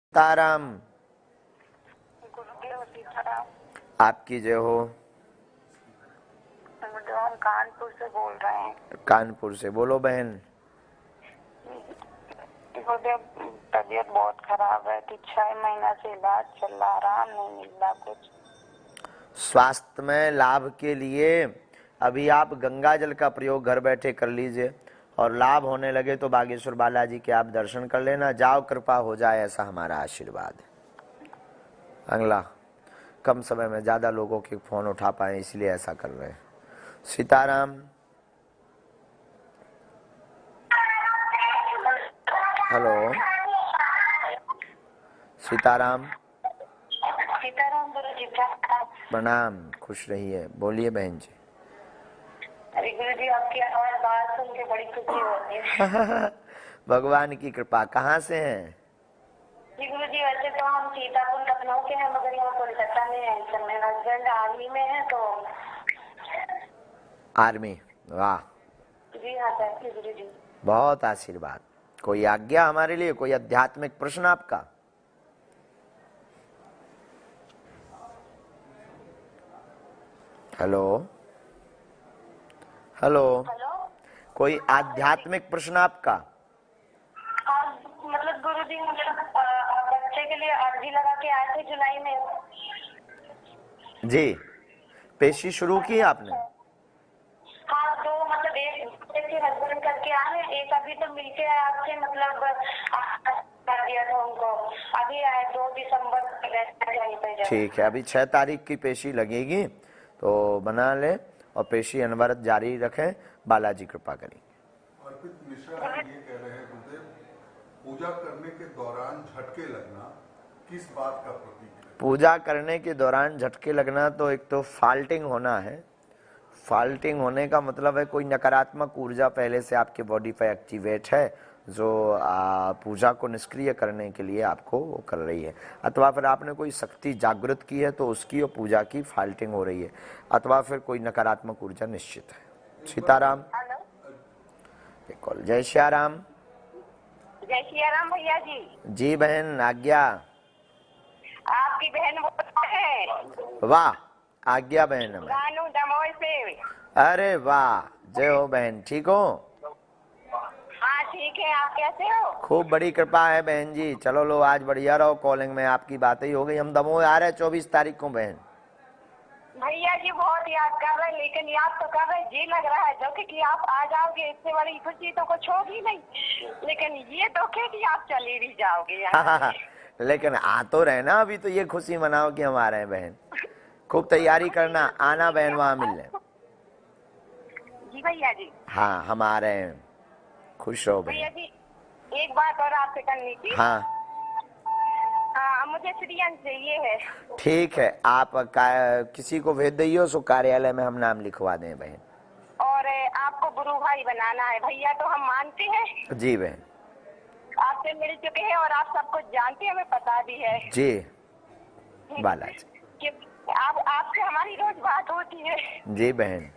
सीताराम। आपकी जय हो। हम कानपुर से बोल रहे हैं। कानपुर से बोलो बहन। तबीयत बहुत खराब है कि 6 महीना से इलाज चल रहा, आराम नहीं मिल रहा कुछ। स्वास्थ्य में लाभ के लिए अभी आप गंगा जल का प्रयोग घर बैठे कर लीजिए और लाभ होने लगे तो बागेश्वर बालाजी के आप दर्शन कर लेना। जाओ, कृपा हो जाए, ऐसा हमारा आशीर्वाद है। अगला कम समय में ज्यादा लोगों के फोन उठा पाए इसलिए ऐसा कर रहे हैं। सीताराम। हेलो सीताराम। सीताराम गुरु जी। प्रणाम, खुश रहिए। बोलिए बहन जी। अरे गुरु जी, आपकी आवाज बात सुन के बड़ी खुशी होती है। भगवान की कृपा। कहाँ से हैं? जी गुरु जी, वैसे तो हम सीतापुर लखनऊ के हैं, मगर यहाँ कोलकाता में है। तो मेरे हस्बैंड आर्मी में है तो। आर्मी, वाह। जी हाँ सर, गुरु जी। बहुत आशीर्वाद। कोई आज्ञा हमारे लिए? कोई आध्यात्मिक प्रश्न आपका? Hello hello. हेलो। कोई आध्यात्मिक प्रश्न आपका? मतलब गुरु जी, बच्चे के लिए अर्जी लगा के आए थे जुलाई में। जी, पेशी शुरू की आपने? हाँ, तो मतलब एक हस्बैंड करके आए, एक अभी तो मिलके आए आपसे, मतलब कर दिया था उनको। अभी आए 2 दिसंबर को। ठीक है, अभी 6 तारीख की पेशी लगेगी तो बना ले और पेशी अनवरत जारी रखें। बालाजी कृपा करेंगे। अर्पित मिश्रा ये कह रहे हैं गुरुदेव, पूजा करने के दौरान झटके लगना किस बात का प्रतीक है? पूजा करने के दौरान झटके लगना तो एक तो फाल्टिंग होना है। फाल्टिंग होने का मतलब है कोई नकारात्मक ऊर्जा पहले से आपके बॉडी पर एक्टिवेट है जो पूजा को निष्क्रिय करने के लिए आपको वो कर रही है, अथवा फिर आपने कोई शक्ति जागृत की है तो उसकी और पूजा की फाल्टिंग हो रही है, अथवा फिर कोई नकारात्मक ऊर्जा निश्चित है। सीताराम। कॉल। जय श्याराम। जय सियाराम भैया जी। जी बहन, आज्ञा। आपकी बहन बोल है। वाह, आज्ञा बहन हमें। रानू दमोई से। अरे वाह, जय हो बहन। ठीक हो? हाँ ठीक है, आप कैसे हो? खूब बड़ी कृपा है बहन जी। चलो लो, आज बढ़िया रहो। कॉलिंग में आपकी बातें ही हो गई। हम दमोह आ रहे 24 तारीख को बहन। भैया जी बहुत याद कर रहे, लेकिन याद तो कर रहे, जी लग रहा है जो कि आप आ जाओगे, इससे बड़ी खुशी तो कुछ होगी नहीं। लेकिन ये धोखे कि आप चली भी जाओगे। लेकिन आ तो रहे ना, अभी तो ये खुशी मनाओ कि हम आ रहे हैं बहन। खूब तैयारी करना, आना बहन, वहाँ मिलने। जी भैया जी। हाँ, हम आ रहे हैं। खुश रहो भैया बहन। जी, एक बात और आपसे करनी थी। हाँ मुझे श्रीयंश चाहिए है। ठीक है, आप किसी को भेज दियो सो कार्यालय में हम नाम लिखवा दें बहन। और आपको गुरु भाई बनाना है। भैया तो हम मानते हैं। जी बहन। आपसे मिल चुके हैं और आप सब कुछ जानते हैं, हमें पता भी है। जी बालाजी। कि आपसे हमारी रोज बात होती है। जी बहन।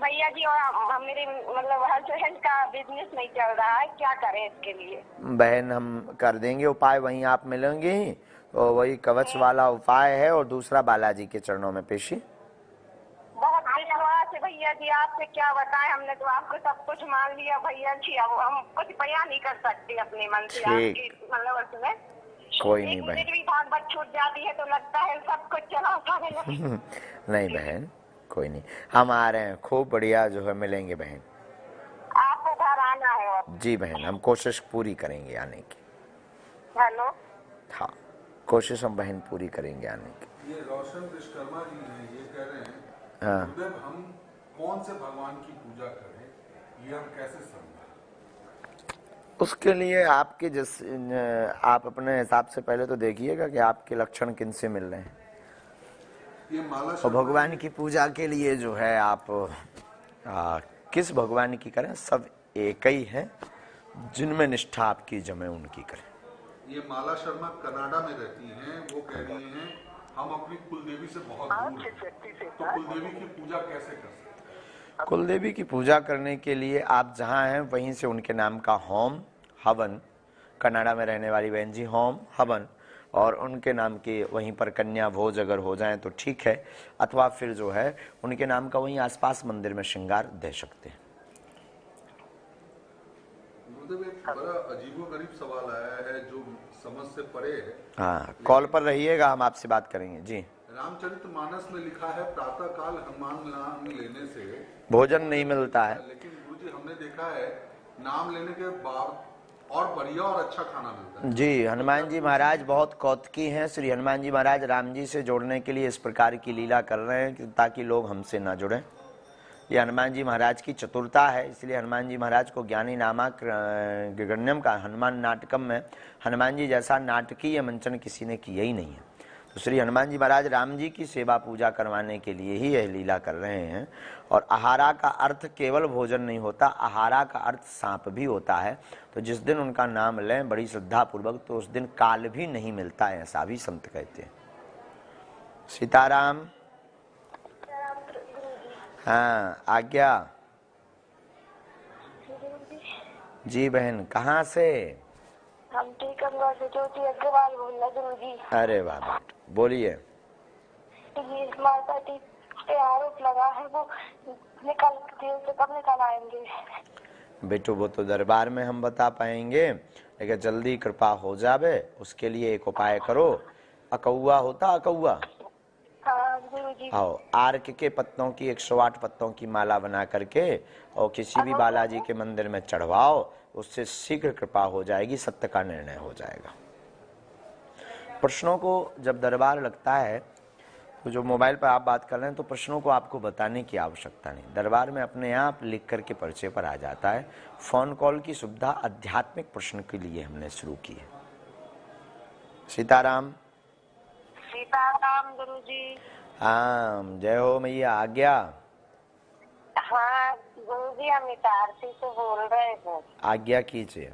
भैया जी, और मेरे मतलब हस्बैंड का बिजनेस नहीं चल रहा है, क्या करें इसके लिए? बहन हम कर देंगे उपाय, वहीं आप मिलेंगे ही तो वही कवच वाला उपाय है और दूसरा बालाजी के चरणों में पेशी। बहुत विश्वास है भैया जी, आपसे क्या बताएं, हमने तो आपको सब कुछ मान लिया भैया जी। अब हम कुछ बयान नहीं कर सकते अपने मन से आपकी मतलब उसमें। कोई नहीं बहन। भी भागवत छूट जाती है तो लगता है सब कुछ चला नहीं बहन, कोई नहीं, हम आ रहे हैं। खूब बढ़िया जो है मिलेंगे बहन। आपको घर आना है और। जी बहन, हम कोशिश पूरी करेंगे आने की। हेलो। हाँ, कोशिश हम बहन पूरी करेंगे आने की। ये रोशन विश्वकर्मा जी हैं, ये कह रहे हैं हाँ, गुरुदेव हम कौन से भगवान की पूजा करें, ये हम कैसे समझें? उसके लिए आपके आप अपने हिसाब से पहले तो देखिएगा कि आपके लक्षण किन से मिल रहे हैं। ये माला और भगवान की पूजा के लिए जो है आप किस भगवान की करें, सब एक ही हैं, जिनमें निष्ठा आपकी जमे उनकी करें। ये माला शर्मा कनाडा में रहती हैं, वो कह रही हैं हम अपनी कुलदेवी से बहुत दूर हैं, तो कुलदेवी की पूजा कैसे कर सकते? कुलदेवी की पूजा करने के लिए आप जहाँ हैं वहीं से उनके नाम का होम हवन कनाडा में रहने वाली बहन जी, होम हवन और उनके नाम की वहीं पर कन्या भोज अगर हो जाए तो ठीक है, अथवा फिर जो है उनके नाम का वहीं आसपास मंदिर में श्रृंगार दे सकते हैं। गुरुदेव, एक बड़ा अजीबोगरीब सवाल आया है जो समझ से परे है। हाँ, कॉल पर रहिएगा, हम आपसे बात करेंगे जी। रामचरितमानस में लिखा है प्रातः काल हनुमान नाम लेने से भोजन नहीं मिलता है, लेकिन गुरुजी हमने देखा है नाम लेने के बाद और बढ़िया और अच्छा खाना मिलता है। जी। हनुमान जी महाराज बहुत कौतकी हैं। श्री हनुमान जी महाराज राम जी से जोड़ने के लिए इस प्रकार की लीला कर रहे हैं ताकि लोग हमसे ना जुड़ें। ये हनुमान जी महाराज की चतुरता है, इसलिए हनुमान जी महाराज को ज्ञानी नामक गण्यम का हनुमान नाटकम में हनुमान जी जैसा नाटकीय मंचन किसी ने किया ही नहीं है। तो श्री हनुमान जी महाराज राम जी की सेवा पूजा करवाने के लिए ही यह लीला कर रहे हैं। और आहारा का अर्थ केवल भोजन नहीं होता, आहारा का अर्थ सांप भी होता है। तो जिस दिन उनका नाम लें बड़ी श्रद्धा पूर्वक तो उस दिन काल भी नहीं मिलता है, ऐसा भी संत कहते हैं। सीताराम। हाँ, आज्ञा। जी बहन, कहाँ से? हम टीकमगढ़ से ज्योति अग्रवाल बोल रहे गुरुजी। अरे वाह बेटा, बोलिए। ये माता जी पे आरोप लगा है, वो निकल से कब निकल आएंगे? बेटू वो तो दरबार में हम बता पाएंगे, लेकिन जल्दी कृपा हो जावे उसके लिए एक उपाय करो। अकौआ होता, अकौआ, हाँ गुरुजी। आओ आर्क के पत्तों की 108 पत्तों की माला बना करके और किसी भी बालाजी के मंदिर में चढ़वाओ, उससे शीघ्र कृपा हो जाएगी, सत्य का निर्णय हो जाएगा। प्रश्नों को जब दरबार लगता है तो जो मोबाइल पर आप बात कर रहे हैं तो प्रश्नों को आपको बताने की आवश्यकता नहीं, दरबार में अपने आप लिख करके पर्चे पर आ जाता है। फोन कॉल की सुविधा आध्यात्मिक प्रश्न के लिए हमने शुरू की है। सीताराम। सीताराम गुरुजी। हाँ, जय हो मैया। आज्ञा। हाँ गुरुजी, हम इटारसी से बोल रहे हैं। आज्ञा कीजिए।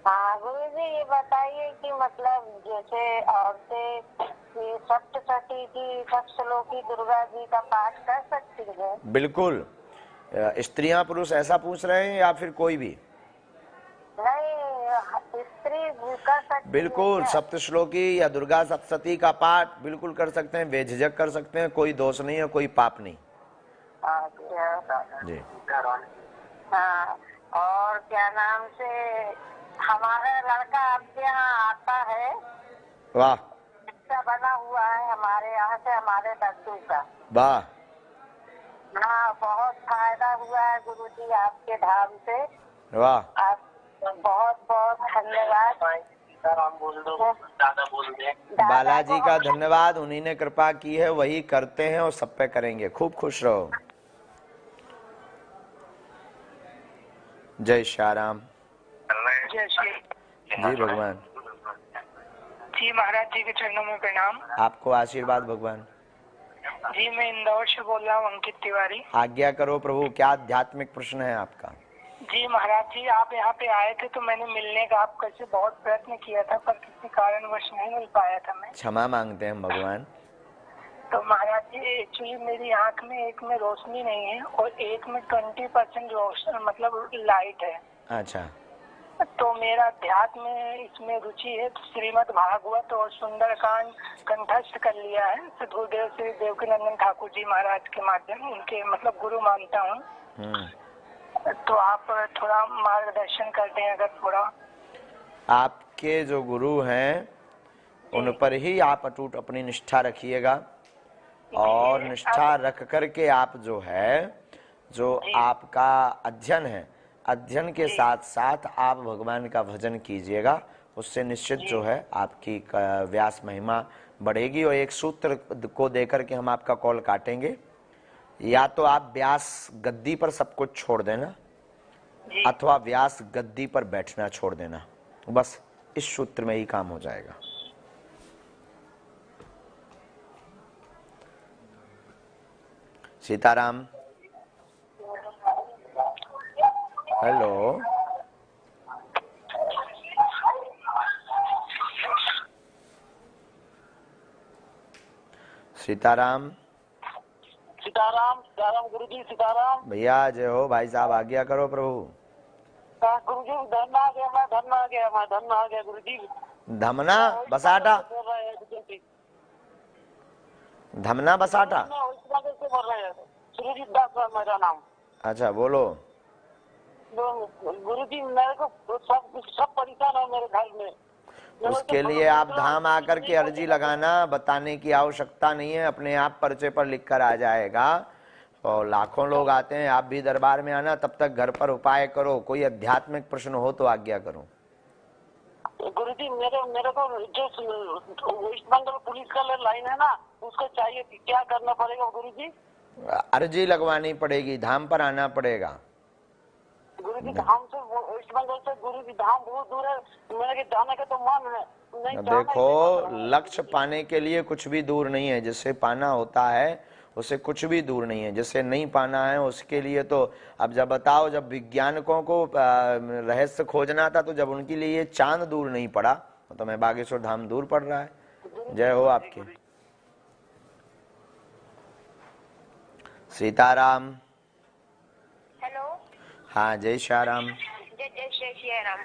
हाँ गुरुजी, ये बताइए कि मतलब जैसे औरतें ये सप्तशती की सप्तश्लोकी दुर्गा जी का पाठ कर सकती है? बिल्कुल। स्त्रियां पुरुष ऐसा पूछ रहे हैं या फिर कोई भी? नहीं, स्त्री कर सकती बिल्कुल, है। सप्तश्लोकी या दुर्गा सप्तशती का पाठ बिल्कुल कर सकते हैं, बेझिझक कर सकते हैं, कोई दोष नहीं है, कोई पाप नहीं। अच्छा जी। हाँ, और क्या नाम से हमारा लड़का आपके यहाँ आता है? वाह। बच्चा बना हुआ है हमारे यहाँ से, हमारे दद्दू का। वाह। हाँ, बहुत फायदा हुआ है गुरुजी आपके धाम से। वाह। आप बहुत बहुत धन्यवाद। सीताराम बोल दो, दादा बोल दे। बालाजी का धन्यवाद, उन्हीं ने कृपा की है, वही करते हैं और सब पे करेंगे। खूब खुश रहो। जय श्री राम। जय श्री। जी भगवान। जी महाराज जी के चरणों में प्रणाम। आपको आशीर्वाद भगवान। जी मैं इंदौर से बोल रहा हूँ, अंकित तिवारी। आज्ञा करो प्रभु, क्या आध्यात्मिक प्रश्न है आपका? जी महाराज जी, आप यहाँ पे आए थे तो मैंने मिलने का आपका से बहुत प्रयत्न किया था, पर किसी कारणवश नहीं मिल पाया था मैं। क्षमा मांगते हैं भगवान। तो महाराज जी एक्चुअली मेरी आंख में एक में रोशनी नहीं है और एक में 20% रोशनी मतलब लाइट है। अच्छा। तो मेरा अध्यात्म में इसमें रुचि है, तो श्रीमद् भागवत और सुंदरकांड कंठस्थ कर लिया है सदगुरुदेव श्री देवकीनंदन ठाकुर जी महाराज के माध्यम, उनके मतलब गुरु मानता हूँ। तो आप थोड़ा मार्गदर्शन कर दें अगर थोड़ा। आपके जो गुरु हैं उन पर ही आप अटूट अपनी निष्ठा रखिएगा और निष्ठा रख करके आप जो है जो आपका अध्ययन है, अध्ययन के साथ साथ आप भगवान का भजन कीजिएगा, उससे निश्चित जो है आपकी व्यास महिमा बढ़ेगी। और एक सूत्र को देकर के हम आपका कॉल काटेंगे, या तो आप व्यास गद्दी पर सब कुछ छोड़ देना अथवा व्यास गद्दी पर बैठना छोड़ देना, बस इस सूत्र में ही काम हो जाएगा। सीताराम। हेलो। सीताराम। सीताराम। सीताराम गुरुजी। सीताराम भैया जय हो। भाई साहब आज्ञा करो प्रभु। गुरु जी धन आ गया, मैं धन आ गया, मैं धन आ गया गुरु जी। धमना बसाटा, धमना बसाटा। गुरु जी दास है मेरा नाम। अच्छा बोलो। गुरु जी मेरे को सब परेशान है मेरे घर में। उसके लिए आप धाम आकर के अर्जी लगाना, बताने की आवश्यकता नहीं है, अपने आप पर्चे पर लिखकर आ जाएगा। और लाखों लोग आते हैं, आप भी दरबार में आना, तब तक घर पर उपाय करो। कोई आध्यात्मिक प्रश्न हो तो आज्ञा करो। गुरुजी मेरे को जो वेस्ट बंगाल पुलिस का लाइन है ना, उसको चाहिए थी, क्या करना पड़ेगा गुरुजी? अर्जी लगवानी पड़ेगी, धाम पर आना पड़ेगा। गुरुजी धाम से वेस्ट बंगाल से गुरुजी धाम बहुत दूर है, मेरे जाने का तो मन है। नहीं देखो, लक्ष्य पाने के लिए कुछ भी दूर नहीं है, जिससे पाना होता है उसे कुछ भी दूर नहीं है, जिससे नहीं पाना है उसके लिए तो। अब जब बताओ, जब वैज्ञानिकों को रहस्य खोजना था तो जब उनके लिए ये चांद दूर नहीं पड़ा, तो मैं बागेश्वर धाम दूर पड़ रहा है। जय हो आपकी। सीताराम। हेलो। हाँ जय श्री राम। जय श्री राम।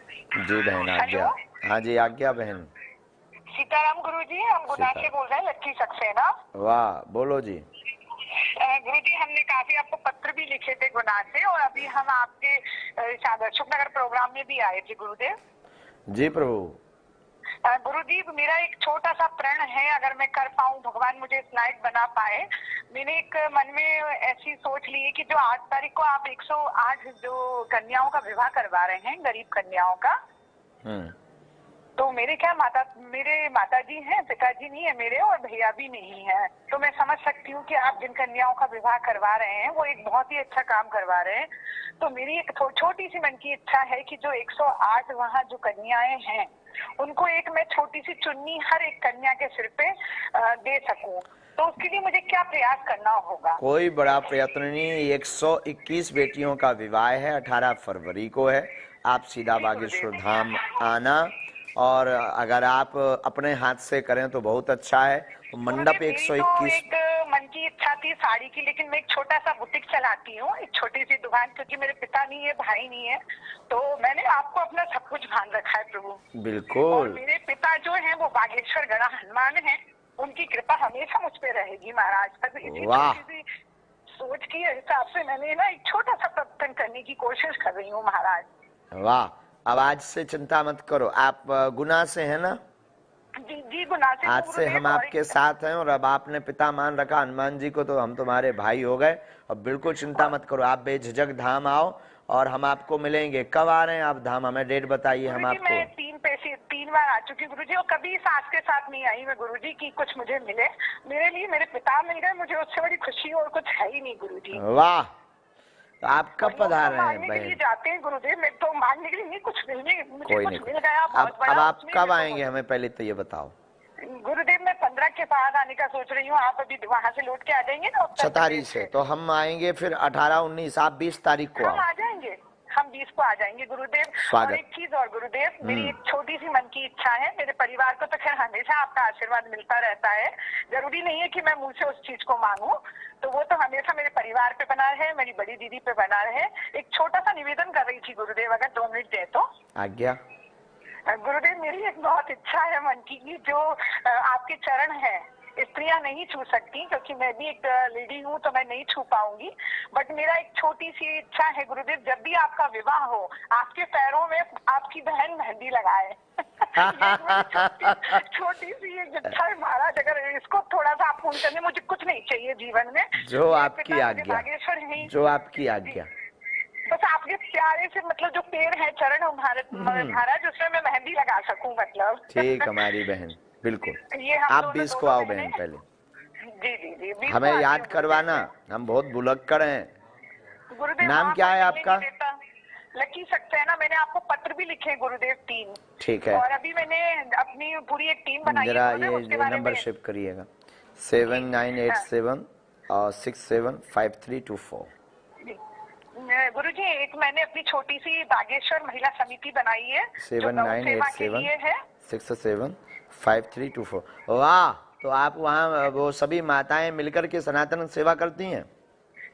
जी बहन आज्ञा। हाँ जी आज्ञा बहन। सीताराम गुरुजी, हम गुना से बोल रहे हैं, लक्की सक्सेना। वाह, बोलो जी। गुरुजी हमने काफी आपको पत्र भी लिखे थे गुना से, और अभी हम आपके अशोकनगर प्रोग्राम में भी आए थे गुरुदेव। जी प्रभु। गुरुजी मेरा एक छोटा सा प्रण है, अगर मैं कर पाऊँ, भगवान मुझे स्लाइड बना पाए। मैंने एक मन में ऐसी सोच ली है कि जो 8 तारीख को आप 108 जो कन्याओं का विवाह करवा रहे हैं, गरीब कन्याओं का, तो मेरे माता जी हैं, पिताजी नहीं है मेरे, और भैया भी नहीं है। तो मैं समझ सकती हूँ कि आप जिन कन्याओं का विवाह करवा रहे हैं वो एक बहुत ही अच्छा काम करवा रहे हैं। तो मेरी एक छोटी सी मन की इच्छा है कि जो 108 वहाँ जो कन्याएं हैं, उनको एक मैं छोटी सी चुन्नी हर एक कन्या के सिर पे दे सकूं। तो उसके लिए मुझे क्या प्रयास करना होगा? कोई बड़ा प्रयत्न नहीं, 121 बेटियों का विवाह है, 18 फरवरी को है। आप सीधा बागेश्वर धाम आना, और अगर आप अपने हाथ से करें तो बहुत अच्छा है। तो मंडप 121। एक मन की इच्छा थी साड़ी की, लेकिन मैं एक छोटा सा बुटीक चलाती हूँ, एक छोटी सी दुकान, क्योंकि मेरे पिता नहीं है, भाई नहीं है, तो मैंने आपको अपना सब कुछ ध्यान रखा है प्रभु। बिल्कुल। और मेरे पिता जो हैं वो बागेश्वर गढ़ा हनुमान हैं, उनकी कृपा हमेशा मुझ पे रहेगी महाराज। तो इसी छोटी सी सोच के हिसाब से मैंने ना एक छोटा सा प्रयत्न करने की कोशिश कर रही हूँ महाराज। वाह, अब आज से चिंता मत करो। आप गुना से है ना? जी गुना से। आज से हम आपके साथ हैं, और अब आपने पिता मान रखा हनुमान जी को, तो हम तुम्हारे भाई हो गए। अब बिल्कुल चिंता मत करो, आप बेझिझक धाम आओ और हम आपको मिलेंगे। कब आ रहे हैं आप धाम? हमें डेट बताइए, हम आपको। मैं 3 बार आ चुकी गुरुजी, और कभी सास के साथ नहीं आई मैं गुरुजी की कुछ मुझे मिले। मेरे लिए मेरे पिता मिल गए, मुझे उससे बड़ी खुशी और कुछ है ही नहीं गुरुजी। वाह, तो आप कब पधार रहे हैं बहन? जाते हैं गुरुदेव, मैं तो मांगने के लिए नहीं, कुछ मिलने मुझे कोई कुछ नहीं। मिल गया। अब आप कब आएंगे, हमें पहले तो ये बताओ। गुरुदेव मैं 15 के बाद आने का सोच रही हूँ। आप अभी वहाँ से लौट के आ जाएंगे ना? 6 से तो हम आएंगे फिर 18, 19। आप 20 तारीख को हम आ जाएंगे, हम 20 को आ जाएंगे गुरुदेव। स्वागत। और एक चीज और गुरुदेव, मेरी एक छोटी सी मन की इच्छा है। मेरे परिवार को तो खैर हमेशा आपका आशीर्वाद मिलता रहता है, जरूरी नहीं है कि मैं मुझसे उस चीज को मांगू, तो वो तो हमेशा मेरे परिवार पे बना रहे, मेरी बड़ी दीदी पे बना रहे। एक छोटा सा निवेदन कर रही थी गुरुदेव, अगर 2 मिनट दे तो। आज्ञा। गुरुदेव मेरी एक बहुत इच्छा है मन की, जो आपके चरण है स्त्रियां नहीं छू सकती, क्योंकि मैं भी एक लेडी हूँ, तो मैं नहीं छू पाऊंगी। बट मेरा एक छोटी सी इच्छा है गुरुदेव, जब भी आपका विवाह हो, आपके पैरों में आपकी बहन मेहंदी लगाए। छोटी सी एक इच्छा है महाराज, अगर इसको थोड़ा सा आप पूर्ण करने, मुझे कुछ नहीं चाहिए जीवन में। जो आपकी आज्ञा, बागेश्वर है, जो आपकी आज्ञा। बस आपके प्यारे से, मतलब जो पेड़ है चरण महाराज, उसमें मैं मेहंदी लगा सकूं, मतलब। ठीक हमारी बहन, बिल्कुल। ये आप 20 को आओ बहन पहले। जी हमें याद करवाना, हम बहुत भुलक्कड़ हैं। गुरुदेव नाम क्या है आपका? लकी सक्सेना। मैंने आपको पत्र भी लिखे गुरुदेव 3। ठीक है। और अभी मैंने अपनी पूरी एक टीम बनाई है। जरा ये नंबर शिप करिएगा, 7987 और 675324। गुरुजी एक मैंने अपनी छोटी सी बागेश्वर महिला समिति बनाई है, 7987 675324। वाह, तो आप वहाँ वो सभी माताएं मिलकर के सनातन सेवा करती हैं?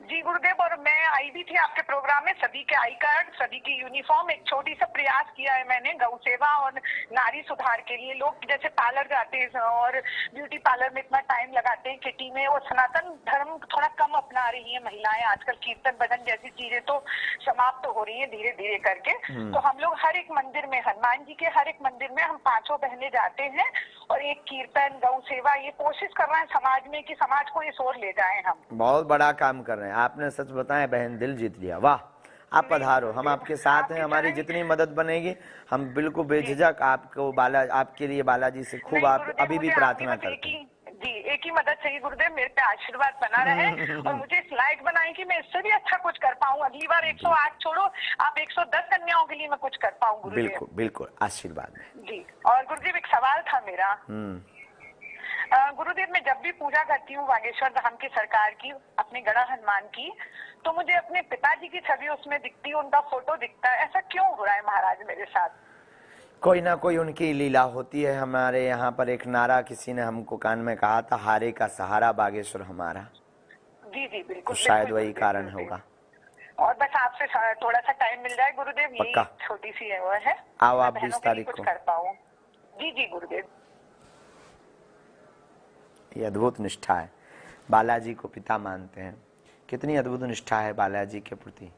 जी गुरुदेव, और मैं आई भी थी आपके प्रोग्राम में, सभी के आई कार्ड, सभी की यूनिफॉर्म, एक छोटी सा प्रयास किया है मैंने गौ सेवा और नारी सुधार के लिए। लोग जैसे पार्लर जाते हैं और ब्यूटी पार्लर में इतना टाइम लगाते हैं किटी में, और सनातन धर्म थोड़ा कम अपना रही है महिलाएं आजकल। कीर्तन भजन जैसी चीजें तो समाप्त हो रही है धीरे धीरे करके। तो हम लोग हर एक मंदिर में, हनुमान जी के हर एक मंदिर में हम 5 बहनें जाते हैं और एक कीर्तन, गौ सेवा, ये कोशिश कर रहे हैं समाज में कि समाज को इस ओर ले जाएं हम। बहुत बड़ा काम कर रहे हैं आपने, सच बताएं बहन, दिल जीत लिया। वाह, आप पधारो, हम आपके साथ हैं, हमारी जितनी मदद बनेगी हम बिल्कुल बेझिझक आपको आपके लिए बालाजी से खूब आप अभी भी प्रार्थना करते हैं। जी, एक ही मदद चाहिए गुरुदेव, मेरे पे आशीर्वाद बना रहे और मुझे इस लायक बनाए कि मैं इससे भी अच्छा कुछ कर पाऊँ। अगली बार 108 छोड़ो, आप 110 कन्याओं के लिए मैं कुछ कर पाऊँ गुरुदेव। बिल्कुल बिल्कुल, आशीर्वाद जी। और गुरुदेव एक सवाल था मेरा। गुरुदेव, मैं जब भी पूजा करती हूँ बागेश्वर धाम की सरकार की, अपने गढ़ा हनुमान की, तो मुझे अपने पिताजी की छवि उसमें दिखती है, उनका फोटो दिखता है। ऐसा क्यों हो रहा है महाराज मेरे साथ? कोई ना कोई उनकी लीला होती है। हमारे यहाँ पर एक नारा किसी ने हमको कान में कहा था, हारे का सहारा बागेश्वर हमारा। जी जी बिल्कुल, तो शायद वही कारण होगा। और बस आपसे थोड़ा सा टाइम मिल जाए गुरुदेव, यही छोटी सी है वो है, आओ आप 20 तारीख को कर पाऊँ। जी जी गुरुदेव। ये अद्भुत निष्ठा है, बालाजी को पिता मानते हैं। कितनी अद्भुत निष्ठा है बालाजी के प्रति।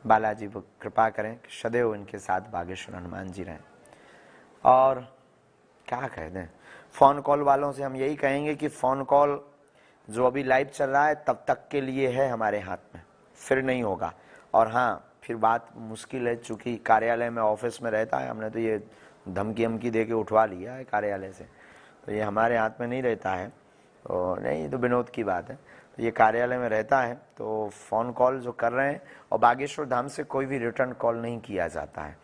बालाजी वो कृपा करें कि सदैव इनके साथ बागेश्वर हनुमान जी रहें। और क्या कह दें, फ़ोन कॉल वालों से हम यही कहेंगे कि फ़ोन कॉल जो अभी लाइव चल रहा है तब तक के लिए है हमारे हाथ में, फिर नहीं होगा। और हाँ, फिर बात मुश्किल है, चूँकि कार्यालय में ऑफिस में रहता है, हमने तो ये धमकी दे के उठवा लिया है कार्यालय से, तो ये हमारे हाथ में नहीं रहता है। तो नहीं, तो विनोद की बात है, तो ये कार्यालय में रहता है। तो फ़ोन कॉल जो कर रहे हैं, और बागेश्वर धाम से कोई भी रिटर्न कॉल नहीं किया जाता है।